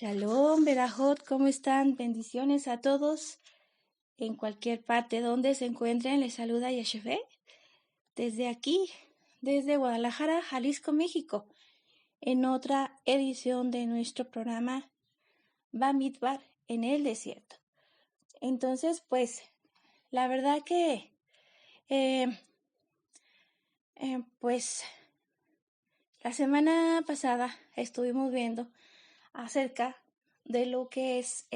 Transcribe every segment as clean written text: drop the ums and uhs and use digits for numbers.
Shalom, Berajot, ¿cómo están? Bendiciones a todos en cualquier parte donde se encuentren. Les saluda Yeshua desde aquí, desde Guadalajara, Jalisco, México, en otra edición de nuestro programa Bamidbar en el desierto. Entonces, pues, la verdad que, pues, la semana pasada estuvimos viendo acerca de lo que es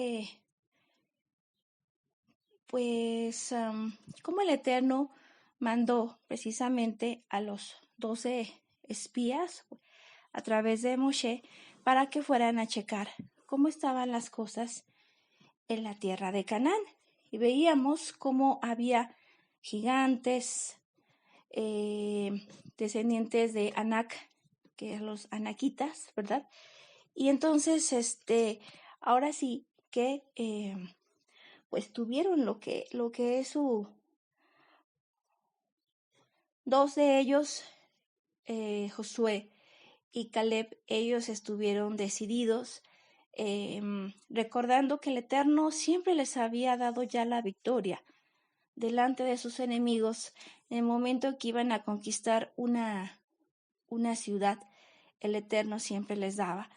cómo el Eterno mandó precisamente a los 12 espías a través de Moshe para que fueran a checar cómo estaban las cosas en la tierra de Canaán. Y veíamos cómo había gigantes, descendientes de Anak, que eran los anaquitas, ¿verdad? Y entonces, ahora sí que pues tuvieron lo que es dos de ellos, Josué y Caleb, ellos estuvieron decididos, recordando que el Eterno siempre les había dado ya la victoria delante de sus enemigos en el momento que iban a conquistar una ciudad. El Eterno siempre les daba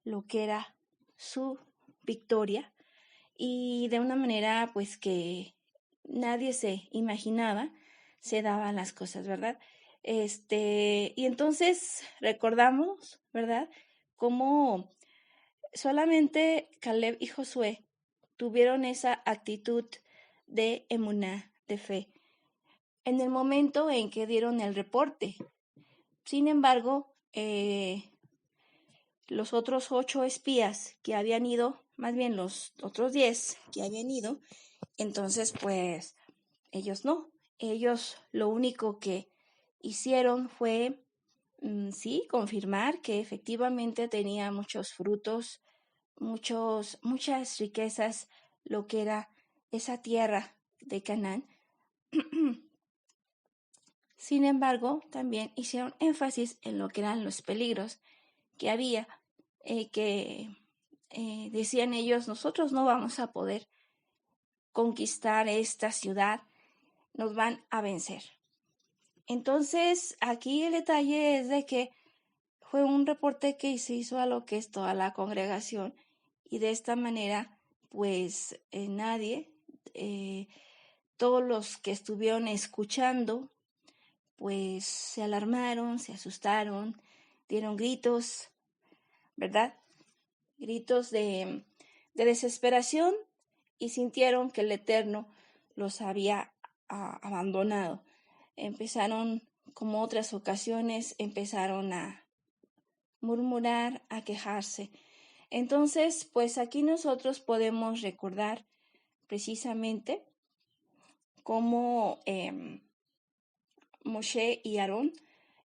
lo que era su victoria, y de una manera pues que nadie se imaginaba, se daban las cosas, ¿verdad? Y entonces recordamos, ¿verdad?, cómo solamente Caleb y Josué tuvieron esa actitud de emuná, de fe, en el momento en que dieron el reporte. Sin embargo, los otros 8 espías que habían ido, más bien los otros 10 que habían ido, entonces pues ellos no. Ellos lo único que hicieron fue, confirmar que efectivamente tenía muchos frutos, muchas riquezas, lo que era esa tierra de Canaán. Sin embargo, también hicieron énfasis en lo que eran los peligros que había, que decían ellos: nosotros no vamos a poder conquistar esta ciudad, nos van a vencer. Entonces, aquí el detalle es de que fue un reporte que se hizo a lo que es toda la congregación, y de esta manera, pues nadie, todos los que estuvieron escuchando, pues se alarmaron, se asustaron, dieron gritos, ¿verdad? Gritos de desesperación, y sintieron que el Eterno los había abandonado. Empezaron, como otras ocasiones, empezaron a murmurar, a quejarse. Entonces, pues aquí nosotros podemos recordar precisamente cómo Moshe y Aarón,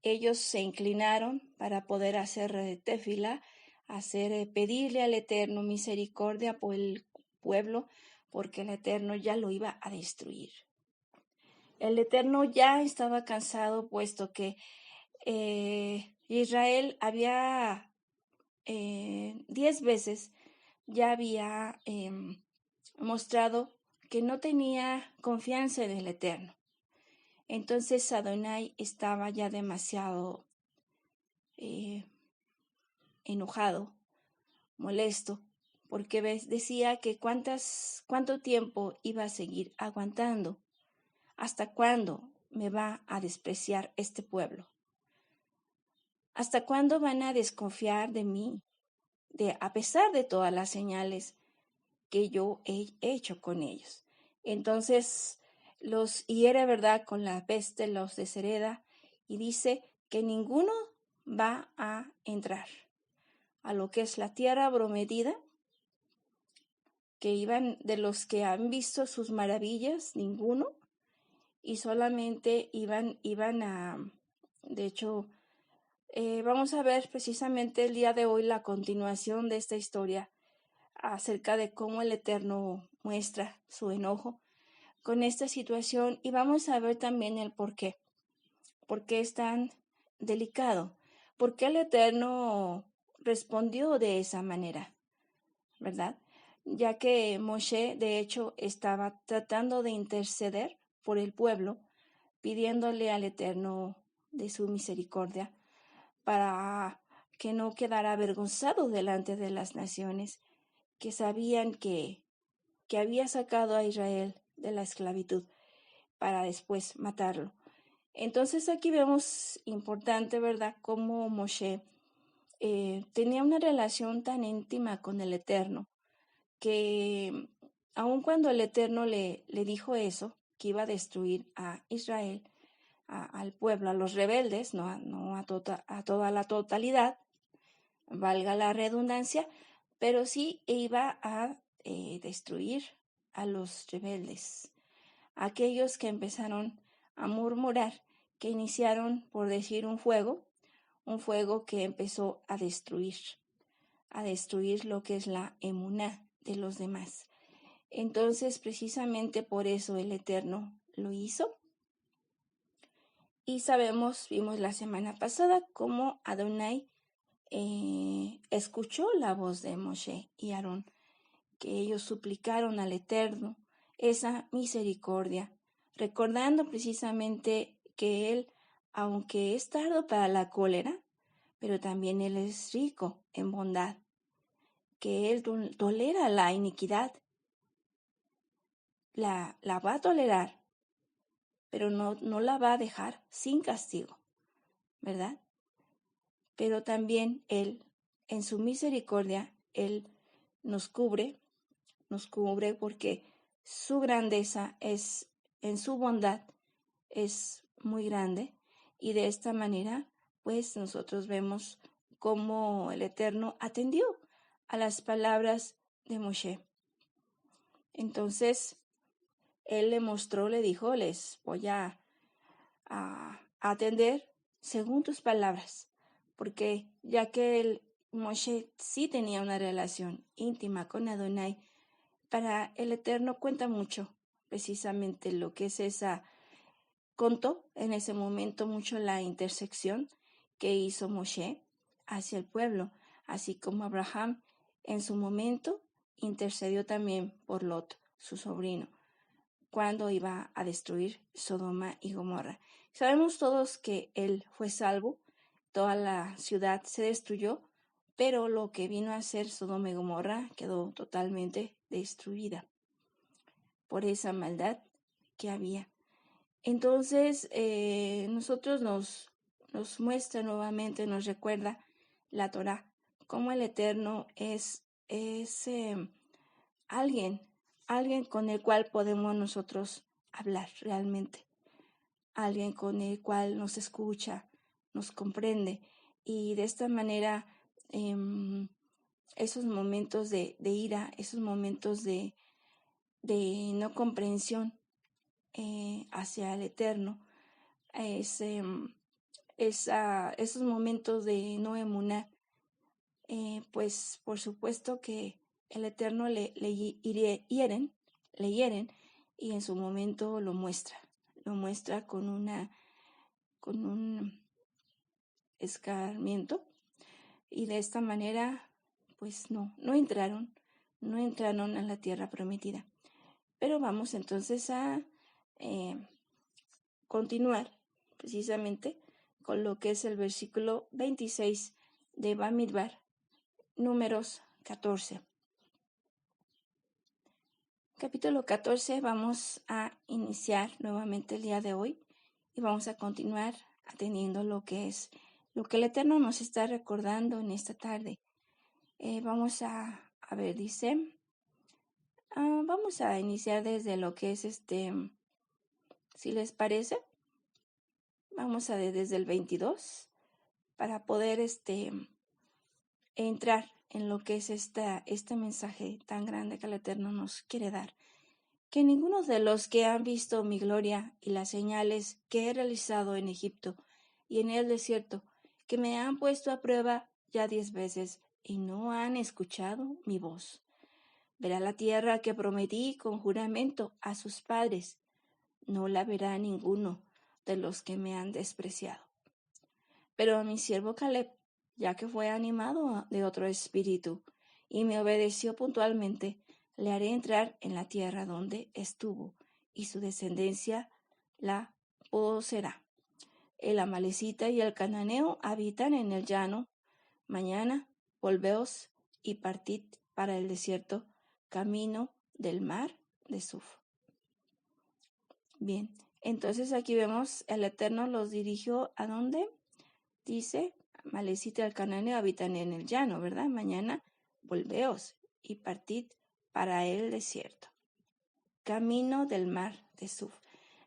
ellos se inclinaron para poder hacer tefila, pedirle al Eterno misericordia por el pueblo, porque el Eterno ya lo iba a destruir. El Eterno ya estaba cansado, puesto que Israel había 10 veces ya había mostrado que no tenía confianza en el Eterno. Entonces Adonai estaba ya demasiado enojado, molesto, porque decía que cuánto tiempo iba a seguir aguantando. ¿Hasta cuándo me va a despreciar este pueblo? ¿Hasta cuándo van a desconfiar de mí, a pesar de todas las señales que yo he hecho con ellos? Entonces los hiere, ¿verdad?, con la peste, los deshereda, y dice que ninguno va a entrar a lo que es la tierra prometida, que iban de los que han visto sus maravillas, ninguno, y solamente iban a, de hecho, vamos a ver precisamente el día de hoy la continuación de esta historia acerca de cómo el Eterno muestra su enojo con esta situación, y vamos a ver también el por qué es tan delicado, por qué el Eterno respondió de esa manera. ¿verdad? Ya que Moshe, de hecho, estaba tratando de interceder por el pueblo, pidiéndole al Eterno de su misericordia para que no quedara avergonzado delante de las naciones que sabían que había sacado a Israel de la esclavitud para después matarlo. Entonces aquí vemos importante, ¿verdad?, cómo Moshe tenía una relación tan íntima con el Eterno, que aun cuando el Eterno le dijo eso, que iba a destruir a Israel, al pueblo, a los rebeldes, no a toda la totalidad, valga la redundancia, pero sí iba a destruir a los rebeldes, aquellos que empezaron a murmurar, que iniciaron por decir un fuego que empezó a destruir lo que es la emuná de los demás. Entonces, precisamente por eso el Eterno lo hizo. Y vimos la semana pasada cómo Adonai escuchó la voz de Moshe y Aarón, que ellos suplicaron al Eterno esa misericordia, recordando precisamente que Él, aunque es tardo para la cólera, pero también Él es rico en bondad, que Él tolera la iniquidad, la va a tolerar, pero no la va a dejar sin castigo, ¿verdad? Pero también Él, en su misericordia, Él nos cubre porque su grandeza es, en su bondad, es muy grande, y de esta manera, pues nosotros vemos cómo el Eterno atendió a las palabras de Moshe. Entonces, Él le dijo, les voy a atender según tus palabras, porque ya que Moshe sí tenía una relación íntima con Adonai, para el Eterno cuenta mucho precisamente lo que es contó en ese momento mucho la intersección que hizo Moshe hacia el pueblo, así como Abraham en su momento intercedió también por Lot, su sobrino, cuando iba a destruir Sodoma y Gomorra. Sabemos todos que él fue salvo, toda la ciudad se destruyó, pero lo que vino a ser Sodoma y Gomorra quedó totalmente destruida por esa maldad que había. Entonces, nosotros nos muestra nuevamente, nos recuerda la Torá, cómo el Eterno es alguien con el cual podemos nosotros hablar realmente, alguien con el cual nos escucha, nos comprende, y de esta manera esos momentos de ira, esos momentos de no comprensión hacia el Eterno, esos momentos de no emuná, pues por supuesto que el Eterno le hieren, y en su momento lo muestra con un escarmiento, y de esta manera pues no entraron a la tierra prometida. Pero vamos entonces a continuar precisamente con lo que es el versículo 26 de Bamidbar, Números 14. Capítulo 14, vamos a iniciar nuevamente el día de hoy y vamos a continuar atendiendo lo que el Eterno nos está recordando en esta tarde. Vamos a ver, dice, vamos a iniciar desde lo que es si les parece, vamos a desde el 22 para poder entrar en lo que es este mensaje tan grande que el Eterno nos quiere dar. Que ninguno de los que han visto mi gloria y las señales que he realizado en Egipto y en el desierto, que me han puesto a prueba ya 10 veces y no han escuchado mi voz, verá la tierra que prometí con juramento a sus padres, no la verá ninguno de los que me han despreciado. Pero a mi siervo Caleb, ya que fue animado de otro espíritu y me obedeció puntualmente, le haré entrar en la tierra donde estuvo, y su descendencia la poseerá. El amalecita y el cananeo habitan en el llano. Mañana volveos y partid para el desierto, camino del mar de Suf. Bien, entonces aquí vemos el Eterno los dirigió ¿a dónde? Dice, Amalecita y el cananeo habitan en el llano, ¿verdad? Mañana volveos y partid para el desierto, camino del mar de Suf.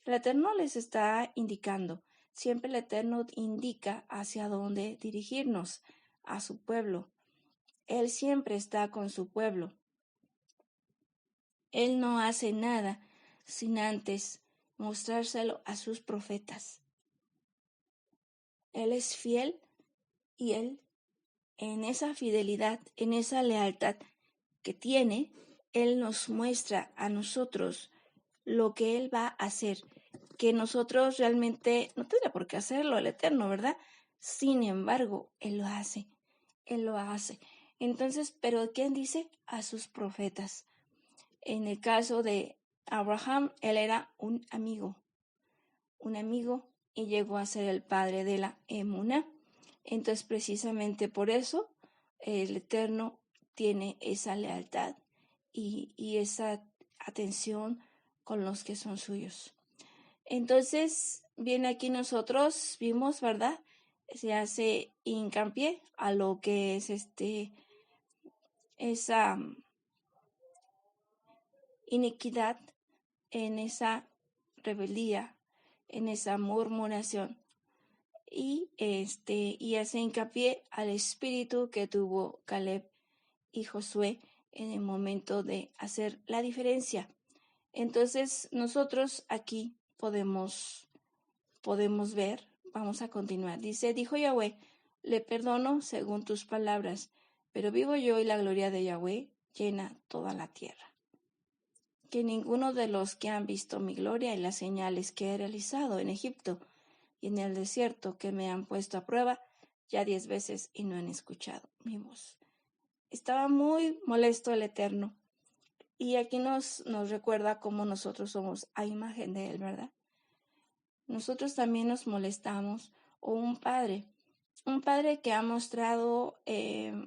El Eterno les está indicando, siempre el Eterno indica hacia dónde dirigirnos, a su pueblo. Él siempre está con su pueblo. Él no hace nada sin antes mostrárselo a sus profetas. Él es fiel y él, en esa fidelidad, en esa lealtad que tiene, él nos muestra a nosotros lo que él va a hacer, que nosotros realmente no tendría por qué hacerlo el Eterno, ¿verdad? Sin embargo, él lo hace, él lo hace. Entonces, ¿pero quién dice? A sus profetas. En el caso de Abraham, él era un amigo y llegó a ser el padre de la emuná. Entonces, precisamente por eso, el Eterno tiene esa lealtad y esa atención con los que son suyos. Entonces, bien aquí nosotros vimos, ¿verdad? Se hace hincapié a lo que es esa iniquidad, en esa rebeldía, en esa murmuración. Y hace hincapié al espíritu que tuvo Caleb y Josué en el momento de hacer la diferencia. Entonces nosotros aquí podemos ver, vamos a continuar. Dijo Yahweh, le perdono según tus palabras, pero vivo yo y la gloria de Yahweh llena toda la tierra. Que ninguno de los que han visto mi gloria y las señales que he realizado en Egipto y en el desierto, que me han puesto a prueba ya 10 veces y no han escuchado mi voz. Estaba muy molesto el Eterno. Y aquí nos recuerda cómo nosotros somos a imagen de Él, ¿verdad? Nosotros también nos molestamos. O un padre que ha mostrado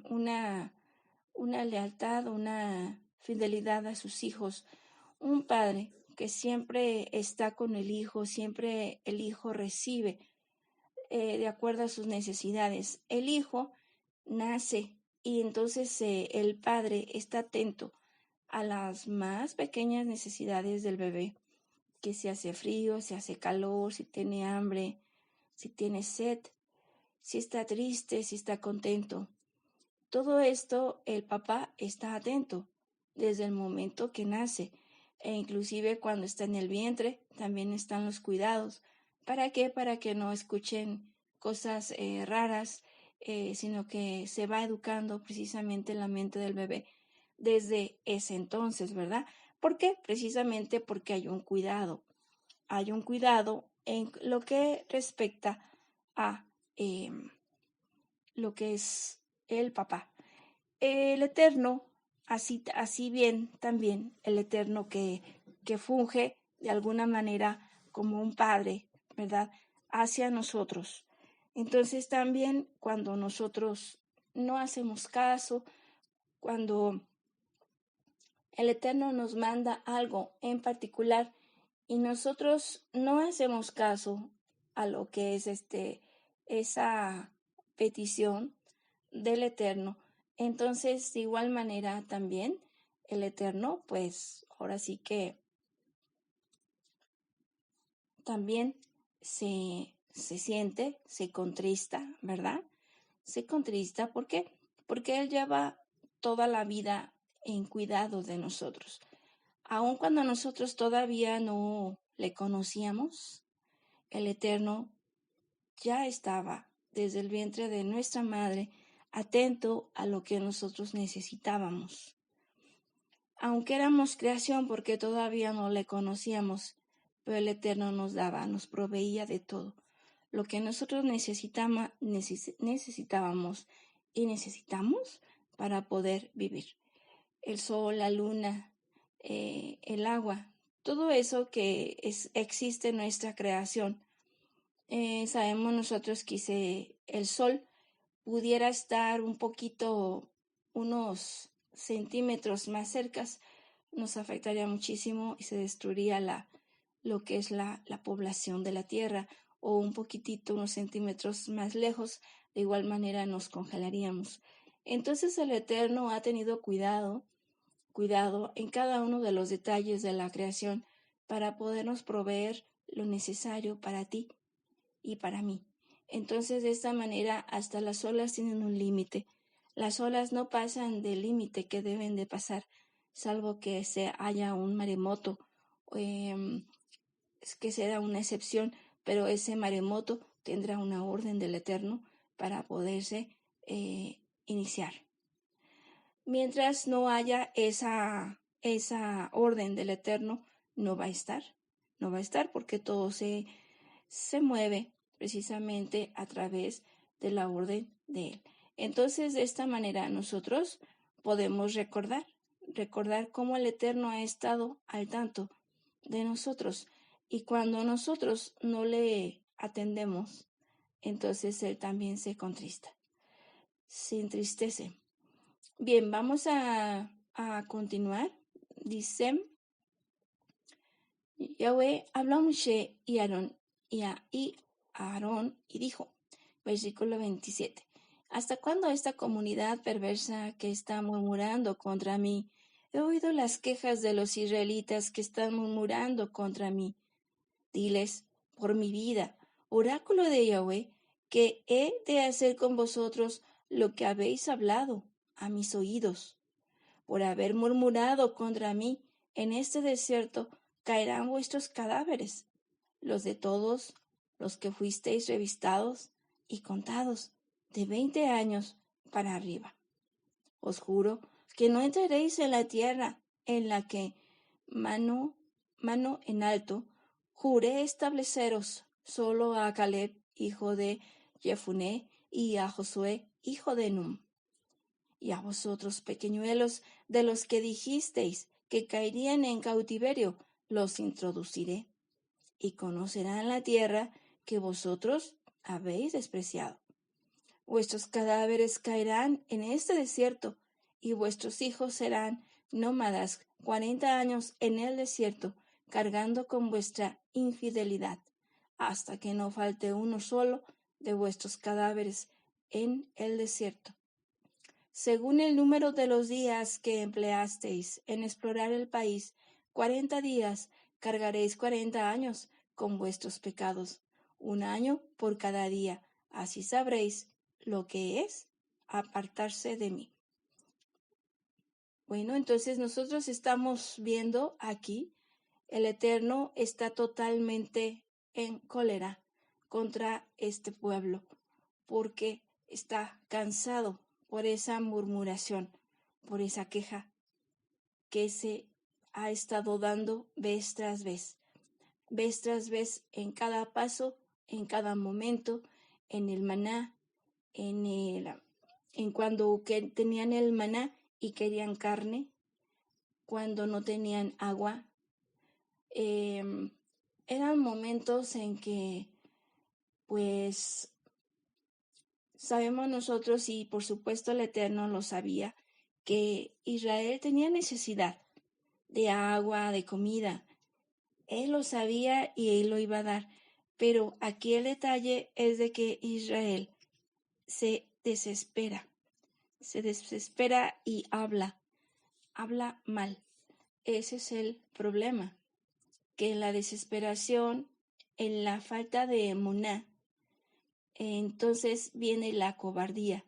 una lealtad, una fidelidad a sus hijos. Un padre que siempre está con el hijo, siempre el hijo recibe de acuerdo a sus necesidades. El hijo nace y entonces el padre está atento a las más pequeñas necesidades del bebé, que si hace frío, si hace calor, si tiene hambre, si tiene sed, si está triste, si está contento. Todo esto el papá está atento desde el momento que nace e inclusive cuando está en el vientre también están los cuidados. ¿Para qué? Para que no escuchen cosas raras, sino que se va educando precisamente la mente del bebé desde ese entonces, ¿verdad? ¿Por qué? Precisamente porque hay un cuidado en lo que respecta a lo que es el papá. El Eterno, así bien también el Eterno que funge de alguna manera como un padre, ¿verdad? Hacia nosotros. Entonces también cuando nosotros no hacemos caso, cuando el Eterno nos manda algo en particular y nosotros no hacemos caso a lo que es esa petición del Eterno, entonces de igual manera también el Eterno, pues ahora sí que también se siente, se contrista, ¿verdad? Se contrista, ¿por qué? Porque Él lleva toda la vida en cuidado de nosotros. Aun cuando nosotros todavía no le conocíamos, el Eterno ya estaba desde el vientre de nuestra madre atento a lo que nosotros necesitábamos. Aunque éramos creación porque todavía no le conocíamos, pero el Eterno nos daba, nos proveía de todo. Lo que nosotros necesitábamos y necesitamos, para poder vivir. El sol, la luna, el agua, todo eso que existe en nuestra creación. Sabemos nosotros que si el sol pudiera estar un poquito, unos centímetros más cercas, nos afectaría muchísimo y se destruiría lo que es la población de la Tierra, o un poquitito, unos centímetros más lejos, de igual manera nos congelaríamos. Entonces el Eterno ha tenido cuidado en cada uno de los detalles de la creación para podernos proveer lo necesario para ti y para mí. Entonces, de esta manera, hasta las olas tienen un límite. Las olas no pasan del límite que deben de pasar, salvo que haya un maremoto, que será una excepción, pero ese maremoto tendrá una orden del Eterno para poderse iniciar. Mientras no haya esa orden del Eterno, no va a estar porque todo se mueve precisamente a través de la orden de Él. Entonces, de esta manera nosotros podemos recordar cómo el Eterno ha estado al tanto de nosotros, y cuando nosotros no le atendemos, entonces Él también se contrista, se entristece. Bien, vamos a continuar. Dice, Yahweh habló a Moshe y Aarón y dijo, versículo 27, ¿hasta cuándo esta comunidad perversa que está murmurando contra mí? He oído las quejas de los israelitas que están murmurando contra mí. Diles, por mi vida, oráculo de Yahweh, que he de hacer con vosotros lo que habéis hablado a mis oídos. Por haber murmurado contra mí en este desierto, caerán vuestros cadáveres, los de todos los que fuisteis revistados y contados, de 20 años para arriba. Os juro que no entraréis en la tierra en la que, mano en alto, juré estableceros solo a Caleb, hijo de Jefuné, y a Josué, hijo de Num. Y a vosotros, pequeñuelos, de los que dijisteis que caerían en cautiverio, los introduciré, y conocerán la tierra que vosotros habéis despreciado. Vuestros cadáveres caerán en este desierto, y vuestros hijos serán nómadas 40 años en el desierto, cargando con vuestra infidelidad, hasta que no falte uno solo de vuestros cadáveres en el desierto. Según el número de los días que empleasteis en explorar el país, 40 días, cargaréis 40 años con vuestros pecados, 1 año por cada día. Así sabréis lo que es apartarse de mí. Bueno, entonces nosotros estamos viendo aquí, el Eterno está totalmente en cólera contra este pueblo, porque está cansado por esa murmuración, por esa queja que se ha estado dando vez tras vez en cada paso, en cada momento, en el maná, en cuando tenían el maná y querían carne, cuando no tenían agua. Eran momentos en que, pues, sabemos nosotros, y por supuesto el Eterno lo sabía, que Israel tenía necesidad de agua, de comida. Él lo sabía y Él lo iba a dar. Pero aquí el detalle es de que Israel se desespera y habla mal. Ese es el problema, que en la desesperación, en la falta de emuná, entonces viene la cobardía.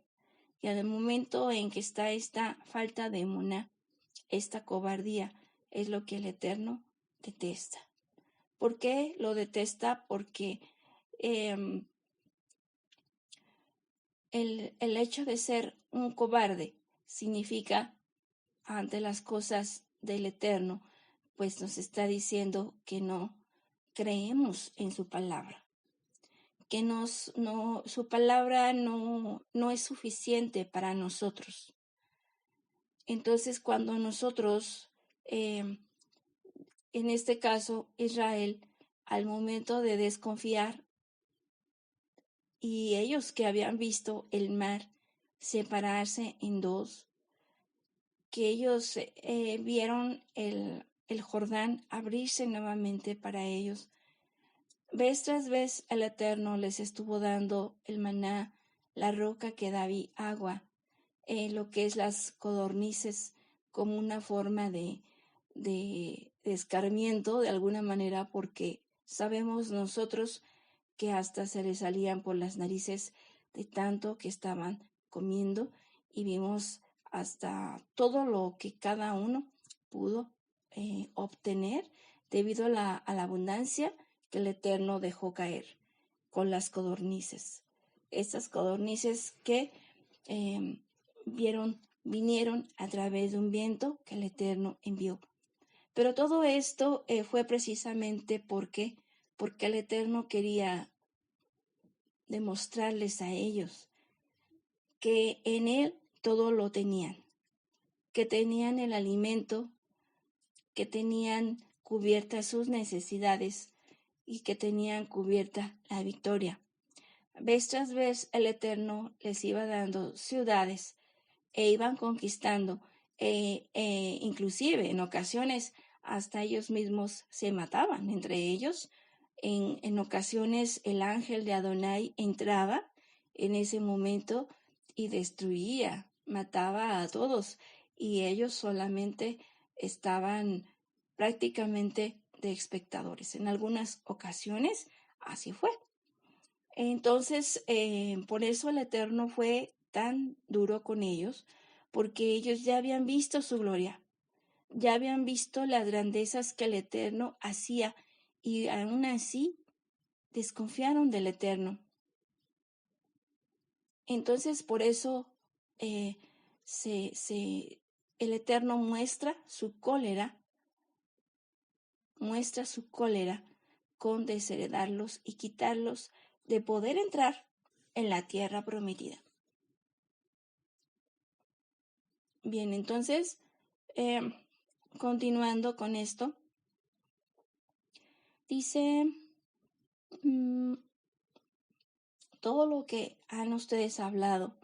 Y al momento en que está esta falta de emuná, esta cobardía, es lo que el Eterno detesta. ¿Por qué lo detesta? Porque el hecho de ser un cobarde significa, ante las cosas del Eterno, pues nos está diciendo que no creemos en su palabra, que su palabra no es suficiente para nosotros. Entonces, cuando nosotros, en este caso, Israel, al momento de desconfiar, y ellos que habían visto el mar separarse en dos, que ellos vieron el Jordán abrirse nuevamente para ellos. Vez tras vez el Eterno les estuvo dando el maná, la roca que da agua, lo que es las codornices, como una forma de escarmiento de alguna manera, porque sabemos nosotros que hasta se les salían por las narices de tanto que estaban comiendo, y vimos hasta todo lo que cada uno pudo obtener debido a la abundancia que el Eterno dejó caer con las codornices. Estas codornices que vinieron a través de un viento que el Eterno envió. Pero todo esto fue precisamente porque el Eterno quería demostrarles a ellos que en Él todo lo tenían, que tenían el alimento, que tenían cubiertas sus necesidades y que tenían cubierta la victoria. Vez tras vez el Eterno les iba dando ciudades e iban conquistando, inclusive en ocasiones hasta ellos mismos se mataban entre ellos. En ocasiones el ángel de Adonai entraba en ese momento y destruía, mataba a todos, y ellos solamente estaban prácticamente de espectadores. En algunas ocasiones así fue. Entonces, por eso el Eterno fue tan duro con ellos, porque ellos ya habían visto su gloria, ya habían visto las grandezas que el Eterno hacía, y aún así desconfiaron del Eterno. Entonces, por eso el Eterno muestra su cólera con desheredarlos y quitarlos de poder entrar en la tierra prometida. Bien, entonces, continuando con esto, dice, todo lo que han ustedes hablado,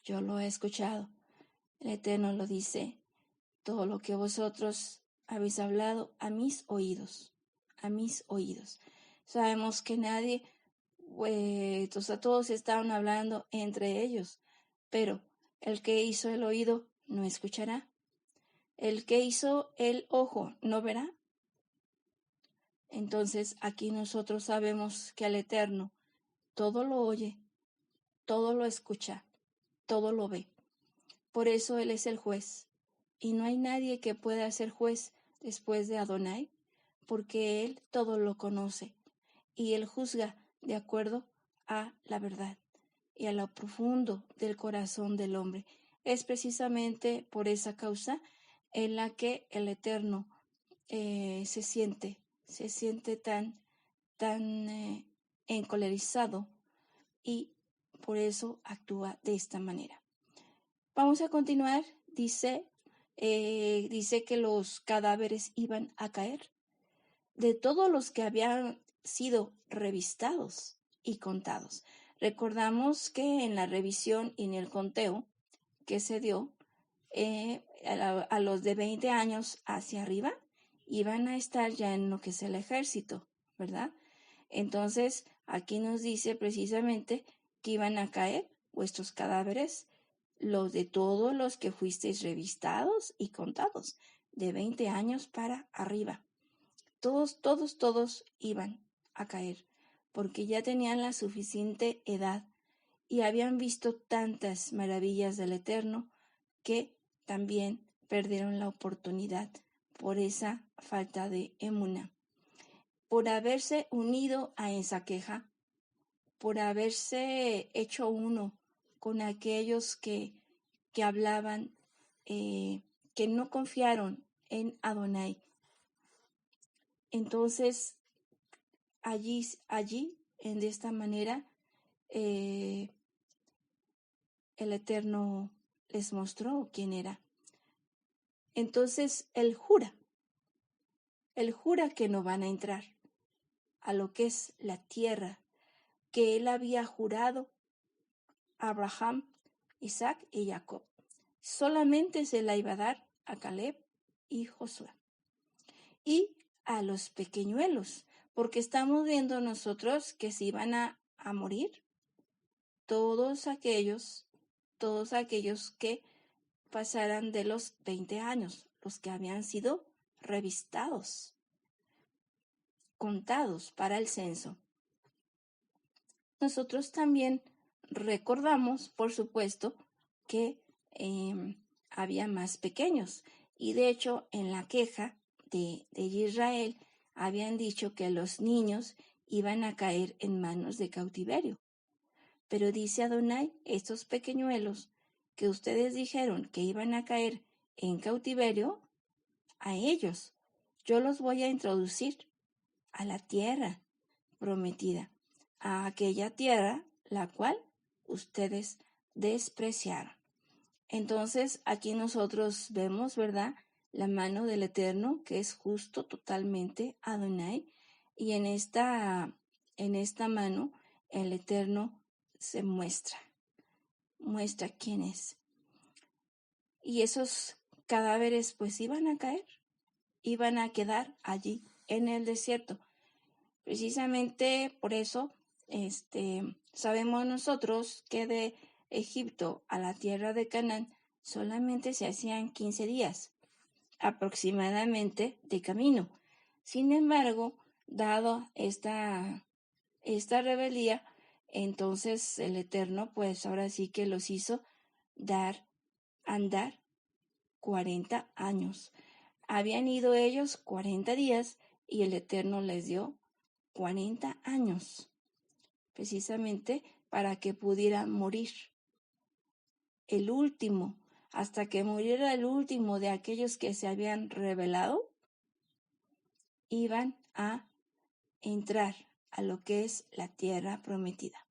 yo lo he escuchado. El Eterno lo dice, todo lo que vosotros habéis hablado a mis oídos, a mis oídos. Sabemos que nadie, todos estaban hablando entre ellos, pero el que hizo el oído no escuchará. El que hizo el ojo no verá. Entonces aquí nosotros sabemos que al Eterno todo lo oye, todo lo escucha, todo lo ve. Por eso Él es el juez. Y no hay nadie que pueda ser juez después de Adonai, porque Él todo lo conoce y Él juzga de acuerdo a la verdad y a lo profundo del corazón del hombre. Es precisamente por esa causa en la que el Eterno se siente tan encolerizado, y por eso actúa de esta manera. Vamos a continuar. Dice que los cadáveres iban a caer de todos los que habían sido revistados y contados. Recordamos que en la revisión y en el conteo que se dio, a los de 20 años hacia arriba iban a estar ya en lo que es el ejército, ¿verdad? Entonces, aquí nos dice precisamente que iban a caer vuestros cadáveres, los de todos los que fuisteis revistados y contados, de 20 años para arriba. Todos iban a caer, porque ya tenían la suficiente edad y habían visto tantas maravillas del Eterno que también perdieron la oportunidad por esa falta de emuna, por haberse unido a esa queja, por haberse hecho uno con aquellos que hablaban, que no confiaron en Adonai. Entonces, allí, de esta manera, el Eterno les mostró quién era. Entonces él jura que no van a entrar a lo que es la tierra que él había jurado a Abraham, Isaac y Jacob. Solamente se la iba a dar a Caleb y Josué. Y a los pequeñuelos, porque estamos viendo nosotros que se iban a morir todos aquellos que pasaran de los 20 años, los que habían sido revistados, contados para el censo. Nosotros también recordamos, por supuesto, que había más pequeños. Y de hecho, en la queja de Israel, habían dicho que los niños iban a caer en manos de cautiverio. Pero dice Adonai, estos pequeñuelos que ustedes dijeron que iban a caer en cautiverio, a ellos yo los voy a introducir a la tierra prometida, a aquella tierra la cual ustedes despreciaron. Entonces aquí nosotros vemos, ¿verdad?, la mano del Eterno, que es justo totalmente Adonai, y en esta mano el Eterno se muestra quién es. Y esos cadáveres pues iban a caer, iban a quedar allí en el desierto. Precisamente por eso sabemos nosotros que de Egipto a la tierra de Canaán solamente se hacían 15 días aproximadamente de camino. Sin embargo, dado esta rebeldía, entonces el Eterno pues ahora sí que los hizo andar 40 años. Habían ido ellos 40 días y el Eterno les dio 40 años, precisamente para que pudieran morir. El último, hasta que muriera el último de aquellos que se habían rebelado, iban a entrar a lo que es la tierra prometida.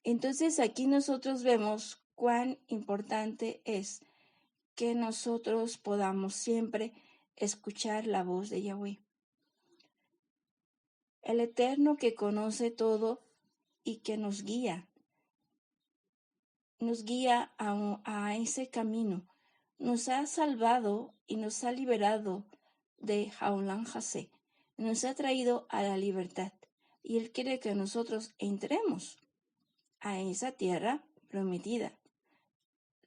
Entonces aquí nosotros vemos cuán importante es que nosotros podamos siempre escuchar la voz de Yahweh. El Eterno que conoce todo y que nos guía a ese camino. Nos ha salvado y nos ha liberado de Jaulán Jasé. Nos ha traído a la libertad. Y Él quiere que nosotros entremos a esa tierra prometida.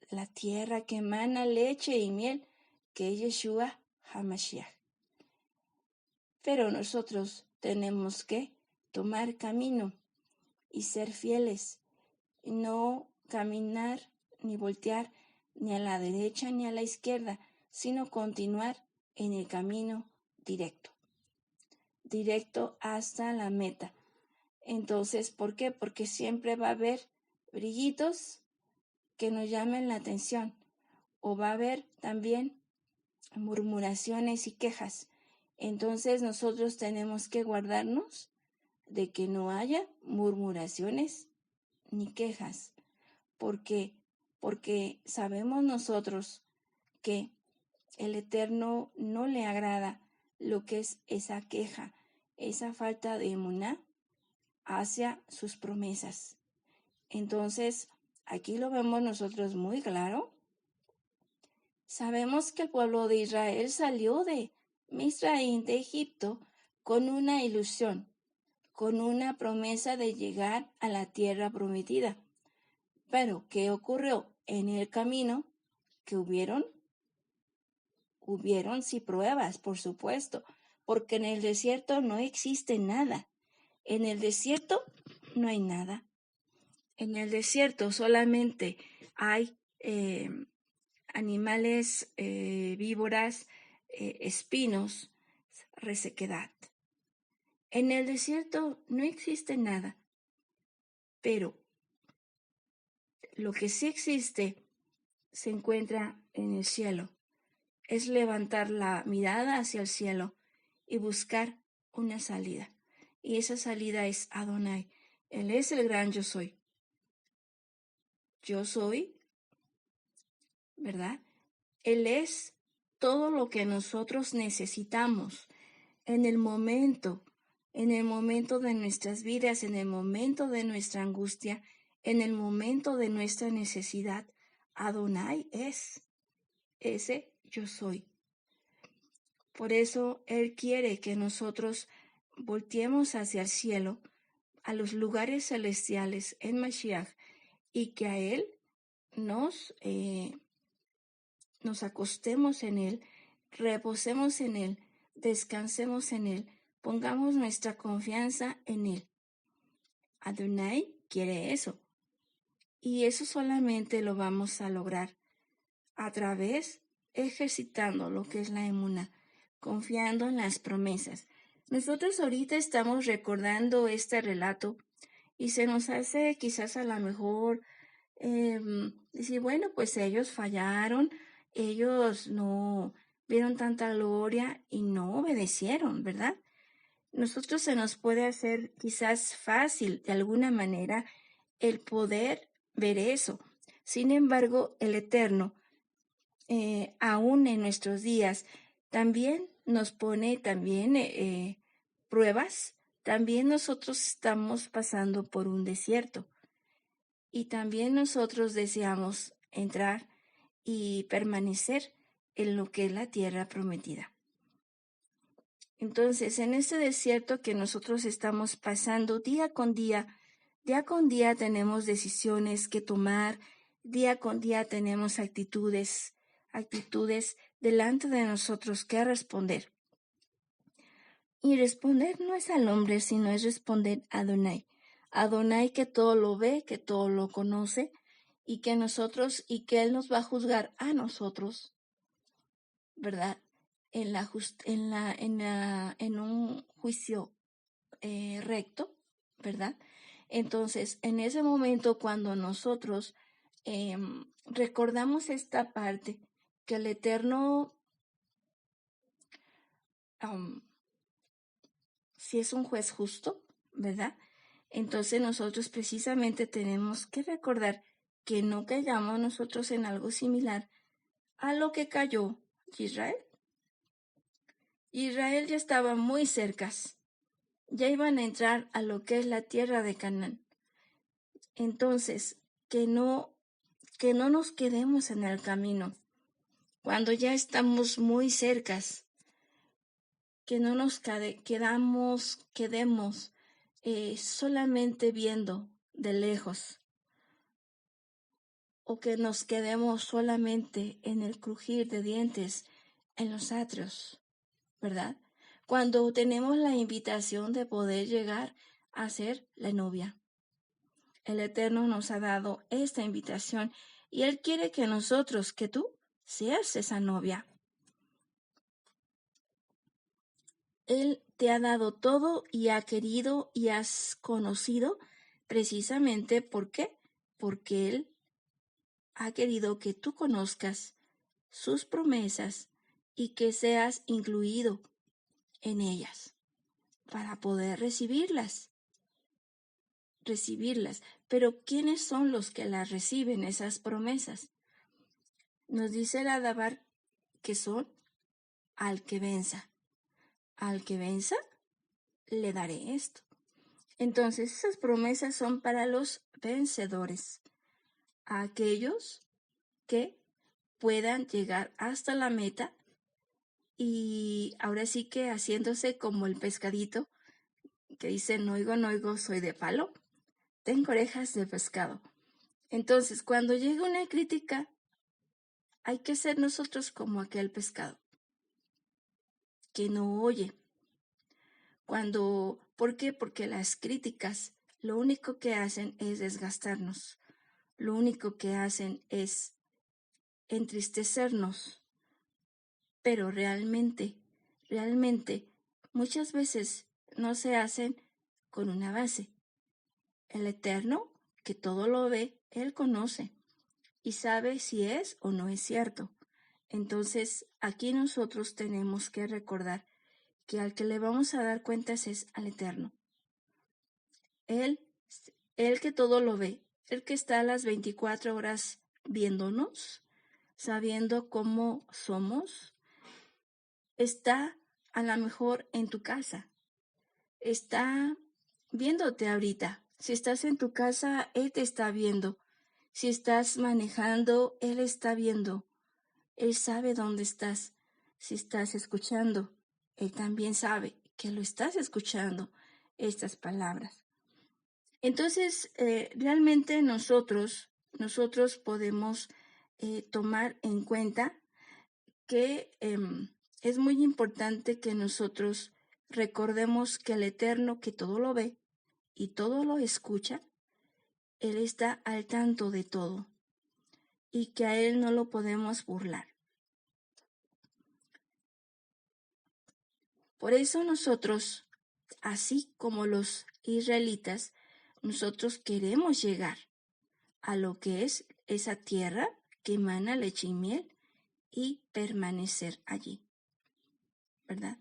La tierra que emana leche y miel, que es Yeshua HaMashiach. Pero nosotros tenemos que tomar camino y ser fieles, no caminar ni voltear ni a la derecha ni a la izquierda, sino continuar en el camino directo hasta la meta. Entonces, ¿por qué? Porque siempre va a haber brillitos que nos llamen la atención, o va a haber también murmuraciones y quejas. Entonces nosotros tenemos que guardarnos de que no haya murmuraciones ni quejas, porque sabemos nosotros que el Eterno no le agrada lo que es esa queja, esa falta de emuná hacia sus promesas. Entonces, aquí lo vemos nosotros muy claro. Sabemos que el pueblo de Israel salió de Misraín, de Egipto, con una ilusión, con una promesa de llegar a la tierra prometida. Pero, ¿qué ocurrió en el camino? Que hubieron sí pruebas, por supuesto, porque en el desierto no existe nada. En el desierto no hay nada. En el desierto solamente hay animales, víboras, espinos, resequedad. En el desierto no existe nada, pero lo que sí existe se encuentra en el cielo. Es levantar la mirada hacia el cielo y buscar una salida. Y esa salida es Adonai. Él es el gran yo soy. Yo soy, ¿verdad? Él es todo lo que nosotros necesitamos en el momento de nuestras vidas, en el momento de nuestra angustia, en el momento de nuestra necesidad. Adonai es ese yo soy. Por eso Él quiere que nosotros volteemos hacia el cielo, a los lugares celestiales en Mashiach, y que a Él nos acostemos en Él, reposemos en Él, descansemos en Él, pongamos nuestra confianza en Él. Adonai quiere eso. Y eso solamente lo vamos a lograr a través, ejercitando lo que es la emuná, confiando en las promesas. Nosotros ahorita estamos recordando este relato y se nos hace quizás a lo mejor decir, bueno, pues ellos fallaron, ellos no vieron tanta gloria y no obedecieron, ¿verdad? Nosotros se nos puede hacer quizás fácil de alguna manera el poder ver eso. Sin embargo, el Eterno, aún en nuestros días, también nos pone pruebas. También nosotros estamos pasando por un desierto y también nosotros deseamos entrar y permanecer en lo que es la tierra prometida. Entonces, en este desierto que nosotros estamos pasando día con día tenemos decisiones que tomar, día con día tenemos actitudes delante de nosotros que responder. Y responder no es al hombre, sino es responder a Adonai. Adonai que todo lo ve, que todo lo conoce, y que Él nos va a juzgar a nosotros, ¿verdad? En un juicio recto, ¿verdad? Entonces, en ese momento, cuando nosotros recordamos esta parte, que el Eterno, si es un juez justo, ¿verdad? Entonces nosotros precisamente tenemos que recordar que no caigamos nosotros en algo similar a lo que cayó Israel. Israel ya estaba muy cerca, ya iban a entrar a lo que es la tierra de Canaán. Entonces, que no nos quedemos en el camino, cuando ya estamos muy cerca, que no nos quedemos solamente viendo de lejos, o que nos quedemos solamente en el crujir de dientes en los atrios, ¿verdad? Cuando tenemos la invitación de poder llegar a ser la novia. El Eterno nos ha dado esta invitación y Él quiere que nosotros, que tú, seas esa novia. Él te ha dado todo y ha querido y has conocido precisamente ¿por qué? Porque Él ha querido que tú conozcas sus promesas y que seas incluido en ellas para poder recibirlas. Pero ¿quiénes son los que las reciben, esas promesas? Nos dice el Adabar que son al que venza. Al que venza, le daré esto. Entonces, esas promesas son para los vencedores, a aquellos que puedan llegar hasta la meta y ahora sí que haciéndose como el pescadito que dice, no oigo, soy de palo, tengo orejas de pescado. Entonces, cuando llega una crítica, hay que ser nosotros como aquel pescado que no oye. ¿Por qué? Porque las críticas lo único que hacen es desgastarnos, lo único que hacen es entristecernos, pero realmente, muchas veces no se hacen con una base. El Eterno, que todo lo ve, Él conoce y sabe si es o no es cierto. Entonces, aquí nosotros tenemos que recordar que al que le vamos a dar cuentas es al Eterno. Él que todo lo ve, Él que está a las 24 horas viéndonos, sabiendo cómo somos, está a lo mejor en tu casa, está viéndote ahorita. Si estás en tu casa, Él te está viendo. Si estás manejando, Él está viendo. Él sabe dónde estás. Si estás escuchando, Él también sabe que lo estás escuchando, estas palabras. Entonces, realmente nosotros podemos tomar en cuenta que es muy importante que nosotros recordemos que el Eterno, que todo lo ve y todo lo escucha, Él está al tanto de todo y que a Él no lo podemos burlar. Por eso nosotros, así como los israelitas, nosotros queremos llegar a lo que es esa tierra que emana leche y miel y permanecer allí, ¿verdad?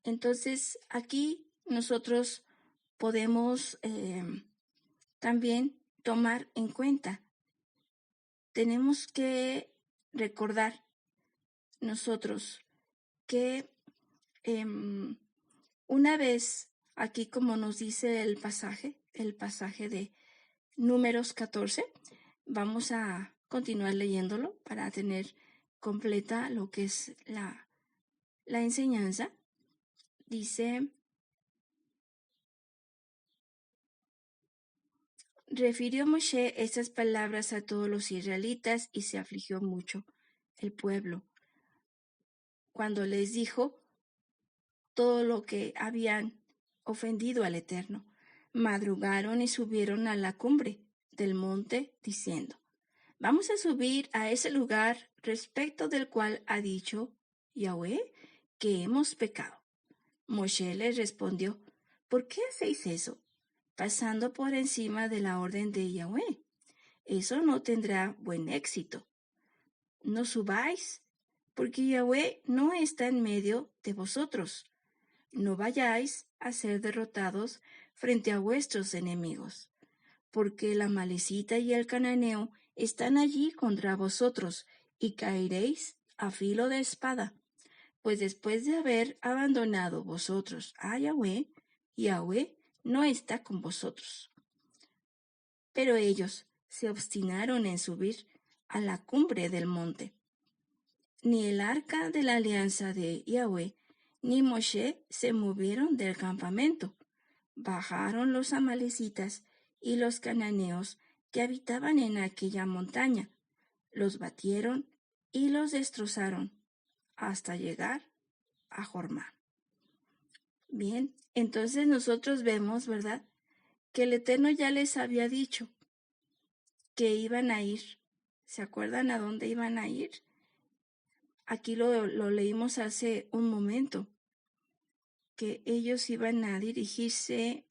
Entonces, aquí nosotros podemos también tomar en cuenta, tenemos que recordar nosotros que una vez, aquí como nos dice el pasaje de Números 14, vamos a continuar leyéndolo para tener completa lo que es la enseñanza. Dice, refirió Moshe estas palabras a todos los israelitas y se afligió mucho el pueblo cuando les dijo todo lo que habían ofendido al Eterno. Madrugaron y subieron a la cumbre del monte diciendo, vamos a subir a ese lugar respecto del cual ha dicho Yahweh que hemos pecado. Moshe les respondió, ¿por qué hacéis eso? Pasando por encima de la orden de Yahweh. Eso no tendrá buen éxito. No subáis, porque Yahweh no está en medio de vosotros. No vayáis a ser derrotados frente a vuestros enemigos, porque el amalecita y el cananeo están allí contra vosotros, y caeréis a filo de espada. Pues después de haber abandonado vosotros a Yahweh, Yahweh no está con vosotros. Pero ellos se obstinaron en subir a la cumbre del monte. Ni el arca de la alianza de Yahweh ni Moshe se movieron del campamento. Bajaron los amalecitas y los cananeos que habitaban en aquella montaña. Los batieron y los destrozaron hasta llegar a Jormá. Bien, entonces nosotros vemos, ¿verdad?, que el Eterno ya les había dicho que iban a ir. ¿Se acuerdan a dónde iban a ir? Aquí lo leímos hace un momento, que ellos iban a dirigirse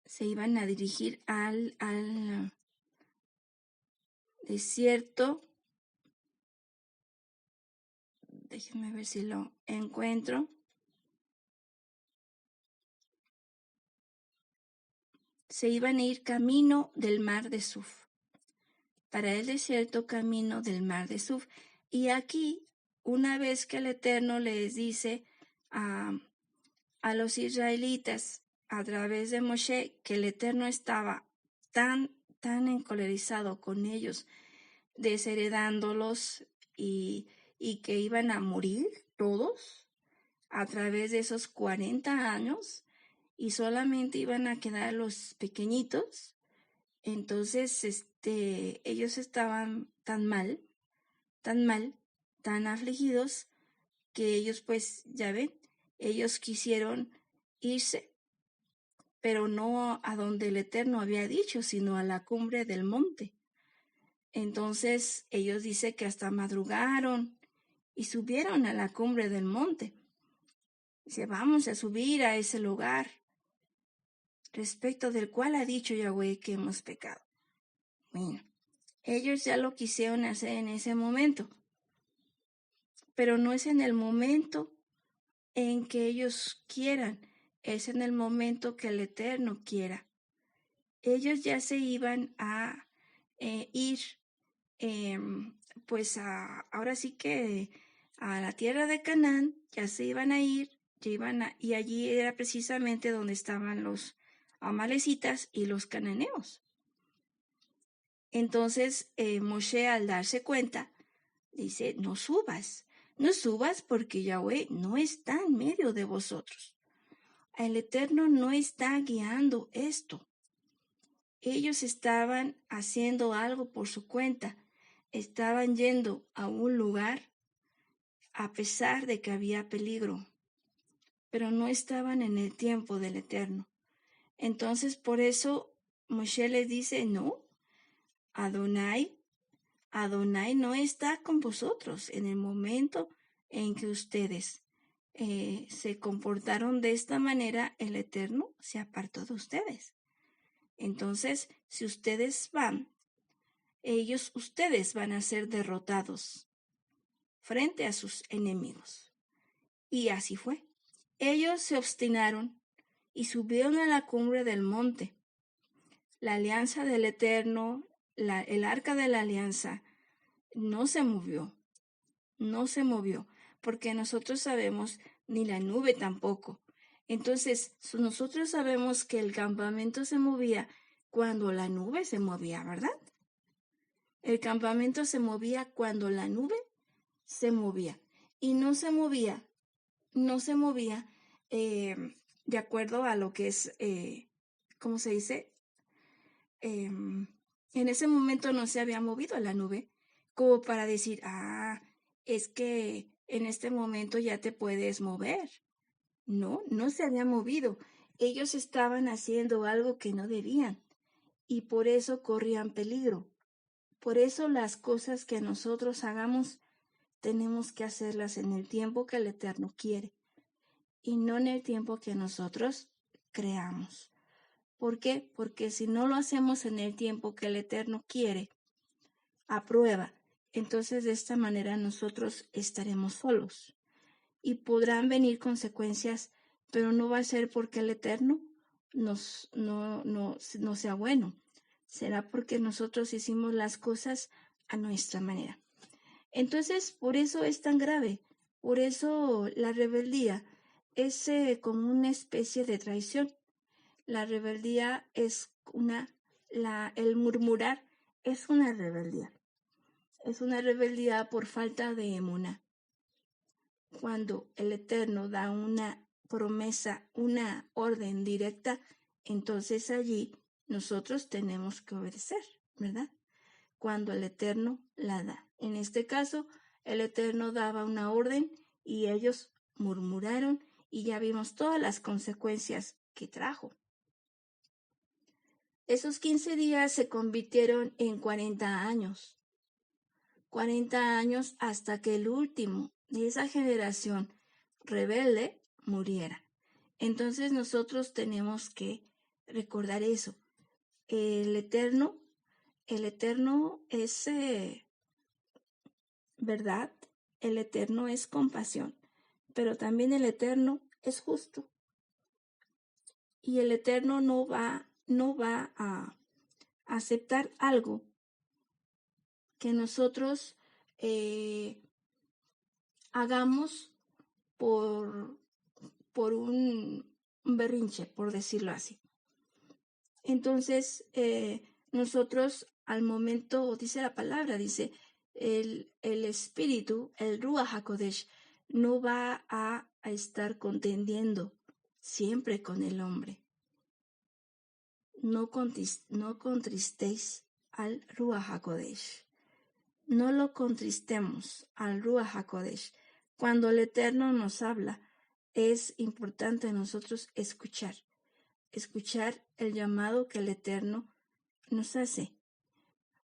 se iban a dirigir al desierto. Déjenme ver si lo encuentro. Se iban a ir camino del mar de Suf, para el desierto camino del mar de Suf. Y aquí, una vez que el Eterno les dice a los israelitas a través de Moshe que el Eterno estaba tan encolerizado con ellos, desheredándolos y que iban a morir todos a través de esos 40 años y solamente iban a quedar los pequeñitos. Entonces, ellos estaban tan mal, tan afligidos, que ellos, pues, ya ven, ellos quisieron irse, pero no a donde el Eterno había dicho, sino a la cumbre del monte. Entonces, ellos dicen que hasta madrugaron y subieron a la cumbre del monte. Dice, vamos a subir a ese lugar respecto del cual ha dicho Yahweh que hemos pecado. Bueno, ellos ya lo quisieron hacer en ese momento, pero no es en el momento en que ellos quieran, es en el momento que el Eterno quiera. Ellos ya se iban a ir pues ahora sí que a la tierra de Canaán ya se iban a ir, y allí era precisamente donde estaban los amalecitas y los cananeos. Entonces Moshe, al darse cuenta, dice, no subas porque Yahweh no está en medio de vosotros. El Eterno no está guiando esto. Ellos estaban haciendo algo por su cuenta, estaban yendo a un lugar a pesar de que había peligro, pero no estaban en el tiempo del Eterno. Entonces por eso Moshe les dice, no, Adonai no está con vosotros en el momento en que ustedes se comportaron de esta manera, el Eterno se apartó de ustedes. Entonces, si ustedes van, ustedes van a ser derrotados frente a sus enemigos. Y así fue. Ellos se obstinaron y subieron a la cumbre del monte. La alianza del Eterno, el arca de la alianza, no se movió, porque nosotros sabemos, ni la nube tampoco. Entonces, nosotros sabemos que el campamento se movía cuando la nube se movía, ¿verdad? El campamento se movía cuando la nube se movía. Y no se movía de acuerdo a lo que es, ¿cómo se dice? En ese momento no se había movido la nube como para decir, es que en este momento ya te puedes mover. No se había movido. Ellos estaban haciendo algo que no debían y por eso corrían peligro. Por eso las cosas que nosotros hagamos tenemos que hacerlas en el tiempo que el Eterno quiere y no en el tiempo que nosotros creamos. ¿Por qué? Porque si no lo hacemos en el tiempo que el Eterno quiere, aprueba, entonces de esta manera nosotros estaremos solos y podrán venir consecuencias, pero no va a ser porque el Eterno no sea bueno, será porque nosotros hicimos las cosas a nuestra manera. Entonces, por eso es tan grave, por eso la rebeldía es como una especie de traición. La rebeldía es el murmurar es una rebeldía. Es una rebeldía por falta de emuná. Cuando el Eterno da una promesa, una orden directa, entonces allí nosotros tenemos que obedecer, ¿verdad? Cuando el Eterno la da. En este caso, el Eterno daba una orden y ellos murmuraron y ya vimos todas las consecuencias que trajo. Esos 15 días se convirtieron en 40 años. 40 años hasta que el último de esa generación rebelde muriera. Entonces nosotros tenemos que recordar eso. El Eterno es verdad, el Eterno es compasión, pero también el Eterno es justo. Y el Eterno no va a aceptar algo que nosotros hagamos por un berrinche, por decirlo así. Entonces, nosotros al momento, dice la palabra, dice, el espíritu, el Ruach HaKodesh, no va a estar contendiendo siempre con el hombre. No contristéis al Ruach HaKodesh. No lo contristemos al Ruach HaKodesh. Cuando el Eterno nos habla, es importante nosotros escuchar el llamado que el Eterno nos hace,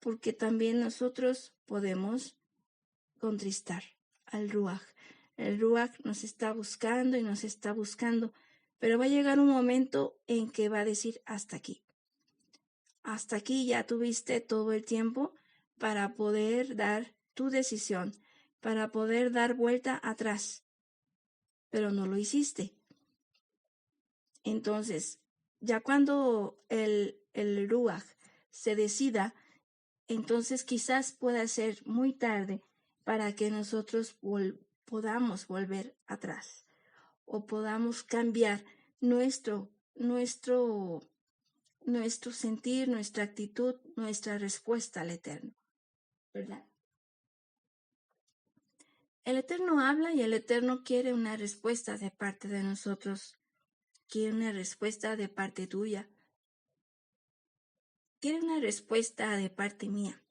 porque también nosotros podemos contristar al Ruach. El Ruach nos está buscando y nos está buscando, pero va a llegar un momento en que va a decir hasta aquí. Hasta aquí ya tuviste todo el tiempo para poder dar tu decisión, para poder dar vuelta atrás, pero no lo hiciste. Entonces, ya cuando el Ruach se decida entonces quizás pueda ser muy tarde para que nosotros podamos volver atrás o podamos cambiar nuestro sentir, nuestra actitud, nuestra respuesta al Eterno, ¿verdad? El Eterno habla y el Eterno quiere una respuesta de parte de nosotros, quiere una respuesta de parte tuya, quiere una respuesta de parte mía.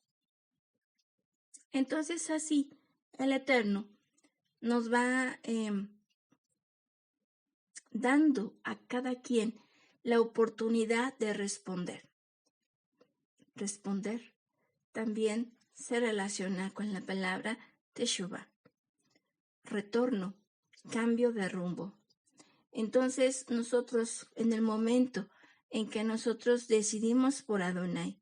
Entonces así el Eterno nos va dando a cada quien la oportunidad de responder. Responder también se relaciona con la palabra teshuvah, retorno, cambio de rumbo. Entonces nosotros, en el momento en que nosotros decidimos por Adonai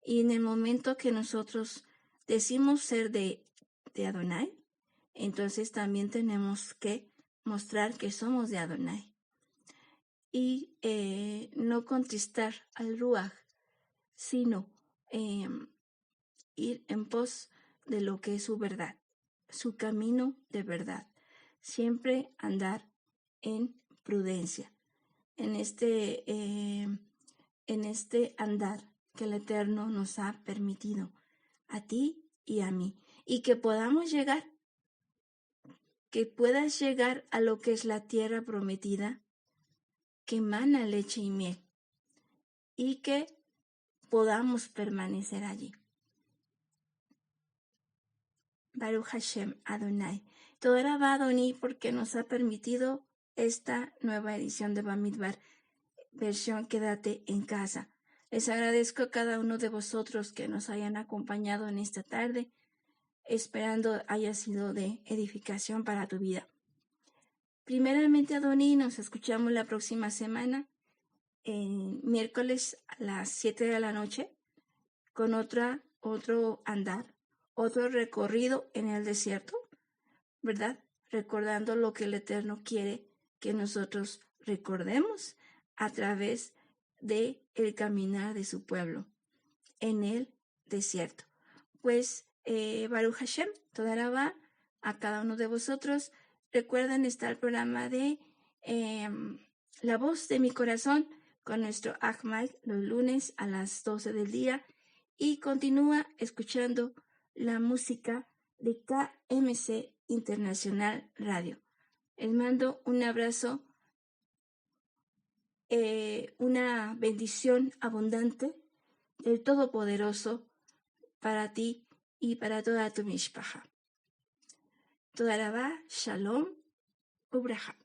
y en el momento que nosotros decimos ser de Adonai, entonces también tenemos que mostrar que somos de Adonai y no contristar al Ruach, sino ir en pos de lo que es su verdad, su camino de verdad. Siempre andar en prudencia, en este andar que el Eterno nos ha permitido a ti y a mí, y que podamos llegar, que puedas llegar a lo que es la tierra prometida, que emana leche y miel, y que podamos permanecer allí. Baruch Hashem Adonai. Todo alaba a Adonai porque nos ha permitido esta nueva edición de Bamidbar, versión Quédate en casa. Les agradezco a cada uno de vosotros que nos hayan acompañado en esta tarde, esperando haya sido de edificación para tu vida. Primeramente, Adonai, nos escuchamos la próxima semana, miércoles a las 7 de la noche, con otro andar, otro recorrido en el desierto, ¿verdad? Recordando lo que el Eterno quiere que nosotros recordemos a través de el caminar de su pueblo en el desierto. Pues Baruch Hashem, toda alaba a cada uno de vosotros. Recuerden, está el programa de La Voz de mi Corazón con nuestro Ahmad los lunes a las 12 del día y continúa escuchando la música de KMC Internacional Radio. Les mando un abrazo, una bendición abundante del Todopoderoso para ti y para toda tu mishpacha. Toda alaba, shalom, ubraja.